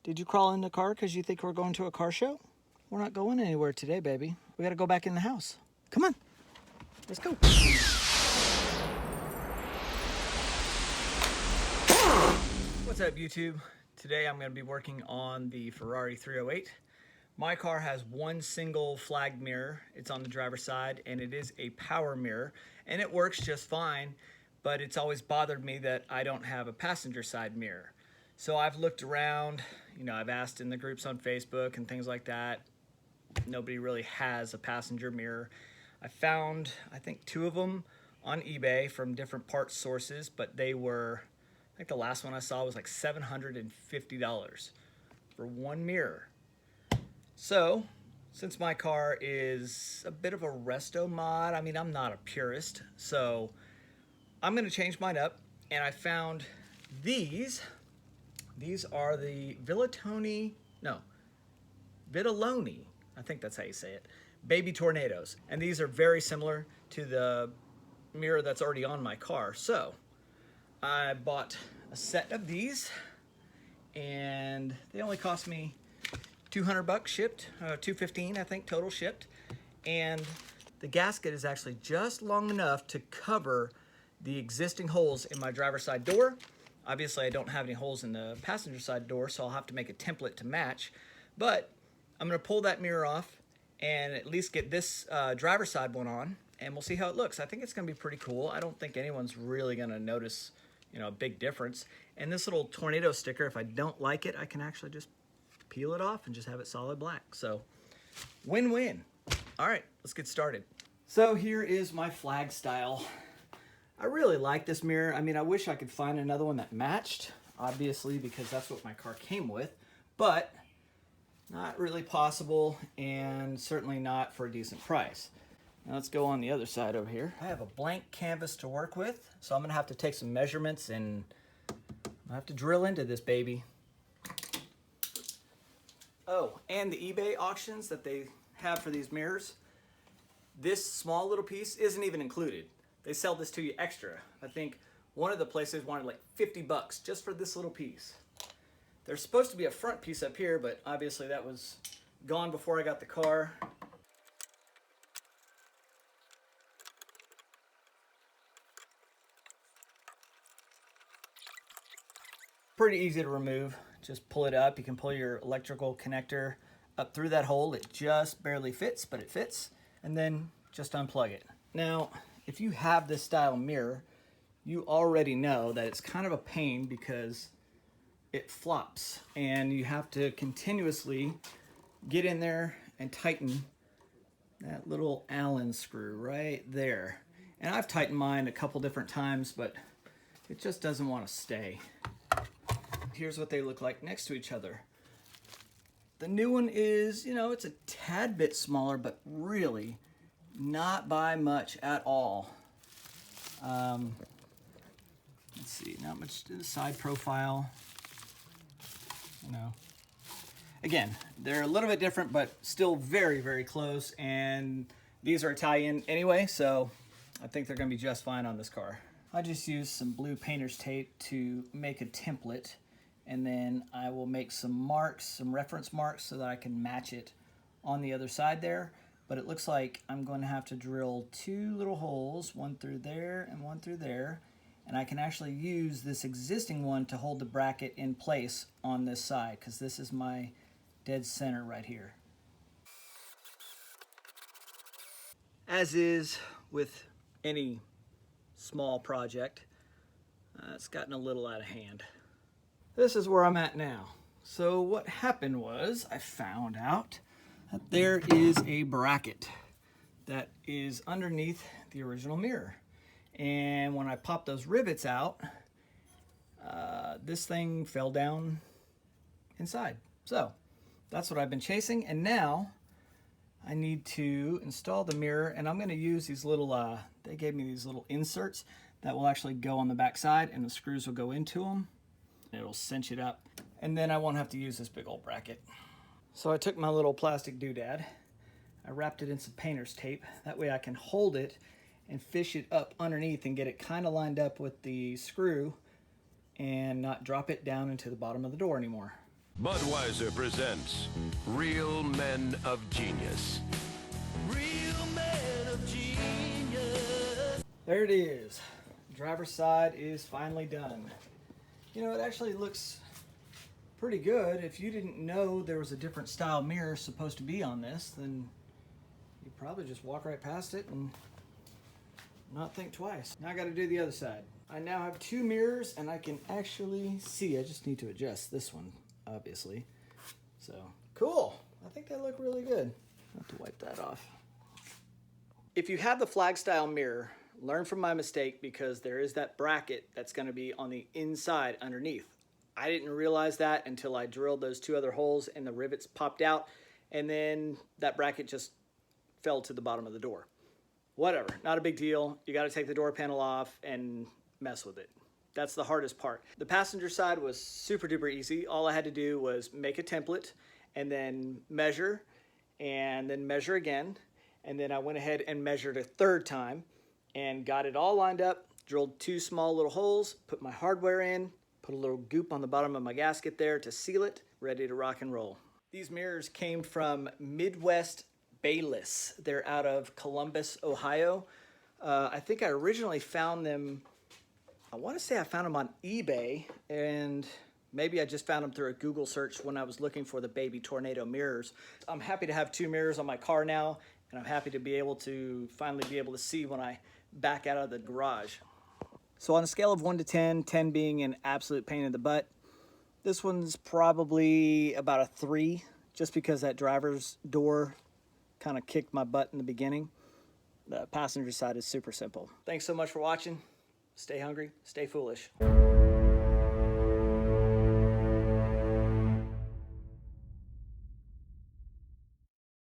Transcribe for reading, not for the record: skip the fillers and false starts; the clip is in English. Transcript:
Did you crawl in the car because you think we're going to a car show? We're not going anywhere today, baby. We gotta go back in the house. Come on, let's go. What's up, YouTube? Today I'm gonna be working on the Ferrari 308. My car has one single flagged mirror. It's on the driver's side and it is a power mirror and it works just fine, but it's always bothered me that I don't have a passenger side mirror. So I've looked around, I've asked in the groups on Facebook and things like that. Nobody really has a passenger mirror. I found, I think, 2 of them on eBay from different parts sources, but they were, I think the last one I saw was like $750 for one mirror. So, since my car is a bit of a resto mod, I'm not a purist, so I'm gonna change mine up, and I found these. These are the Vitelloni, I think that's how you say it, Baby Tornadoes. And these are very similar to the mirror that's already on my car. So I bought a set of these and they only cost me $200 shipped, $215 I think total shipped. And the gasket is actually just long enough to cover the existing holes in my driver's side door. Obviously, I don't have any holes in the passenger side door, so I'll have to make a template to match. But I'm going to pull that mirror off and at least get this driver's side one on, and we'll see how it looks. I think it's going to be pretty cool. I don't think anyone's really going to notice, a big difference. And this little tornado sticker, if I don't like it, I can actually just peel it off and just have it solid black. So, win-win. All right, let's get started. So here is my flag style. I really like this mirror. I wish I could find another one that matched, obviously, because that's what my car came with, but not really possible, and certainly not for a decent price. Now let's go on the other side over here. I have a blank canvas to work with, so I'm gonna have to take some measurements and I have to drill into this baby. Oh, and the eBay auctions that they have for these mirrors, this small little piece isn't even included. They sell this to you extra. I think one of the places wanted like $50 just for this little piece. There's supposed to be a front piece up here, but obviously that was gone before I got the car. Pretty easy to remove. Just pull it up. You can pull your electrical connector up through that hole. It just barely fits, but it fits. And then just unplug it. Now, if you have this style mirror, you already know that it's kind of a pain because it flops and you have to continuously get in there and tighten that little Allen screw right there. And I've tightened mine a couple different times, but it just doesn't want to stay. Here's what they look like next to each other. The new one is, it's a tad bit smaller, but really not by much at all. Let's see, not much to the side profile. Again, they're a little bit different, but still very, very close. And these are Italian anyway, so I think they're gonna be just fine on this car. I just used some blue painter's tape to make a template, and then I will make some marks, some reference marks, so that I can match it on the other side there. But it looks like I'm going to have to drill 2 little holes, one through there and one through there. And I can actually use this existing one to hold the bracket in place on this side, because this is my dead center right here. As is with any small project, it's gotten a little out of hand. This is where I'm at now. So what happened was I found out that there is a bracket that is underneath the original mirror. And when I popped those rivets out, this thing fell down inside. So that's what I've been chasing. And now I need to install the mirror, and I'm gonna use these little, they gave me these little inserts that will actually go on the back side, and the screws will go into them. It'll cinch it up. And then I won't have to use this big old bracket. So I took my little plastic doodad, I wrapped it in some painter's tape. That way I can hold it and fish it up underneath and get it kind of lined up with the screw and not drop it down into the bottom of the door anymore. Budweiser presents Real Men of Genius. Real men of genius. There it is. Driver's side is finally done. You know, it actually looks pretty good. If you didn't know there was a different style mirror supposed to be on this, then you probably just walk right past it and not think twice. Now I got to do the other side. I now have two mirrors and I can actually see. I just need to adjust this one, obviously. So, cool. I think they look really good. I'll have to wipe that off. If you have the flag style mirror, learn from my mistake because there is that bracket that's going to be on the inside underneath. I didn't realize that until I drilled those two other holes and the rivets popped out, and then that bracket just fell to the bottom of the door. Whatever, not a big deal. You got to take the door panel off and mess with it. That's the hardest part. The passenger side was super duper easy. All I had to do was make a template and then measure again. And then I went ahead and measured a third time and got it all lined up, drilled two small little holes, put my hardware in, put a little goop on the bottom of my gasket there to seal it, ready to rock and roll. These mirrors came from Midwest Bayless. They're out of Columbus, Ohio. I think I originally found them, I want to say I found them on eBay, and maybe I just found them through a Google search when I was looking for the baby tornado mirrors. I'm happy to have two mirrors on my car now, and I'm happy to be able to finally be able to see when I back out of the garage. So on a scale of 1 to 10, 10 being an absolute pain in the butt, this one's probably about a 3, just because that driver's door kind of kicked my butt in the beginning. The passenger side is super simple. Thanks so much for watching. Stay hungry, stay foolish.